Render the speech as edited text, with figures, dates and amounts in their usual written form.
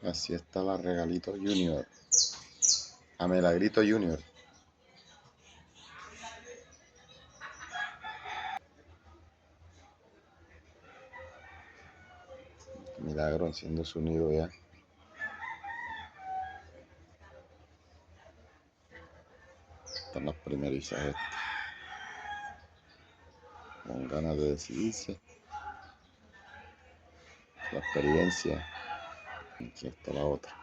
Así está la Regalito Junior. A Milagrito Junior. Milagro haciendo su nido ya. Están las primerizas estas. Con ganas de decidirse. La experiencia. Aquí está la otra.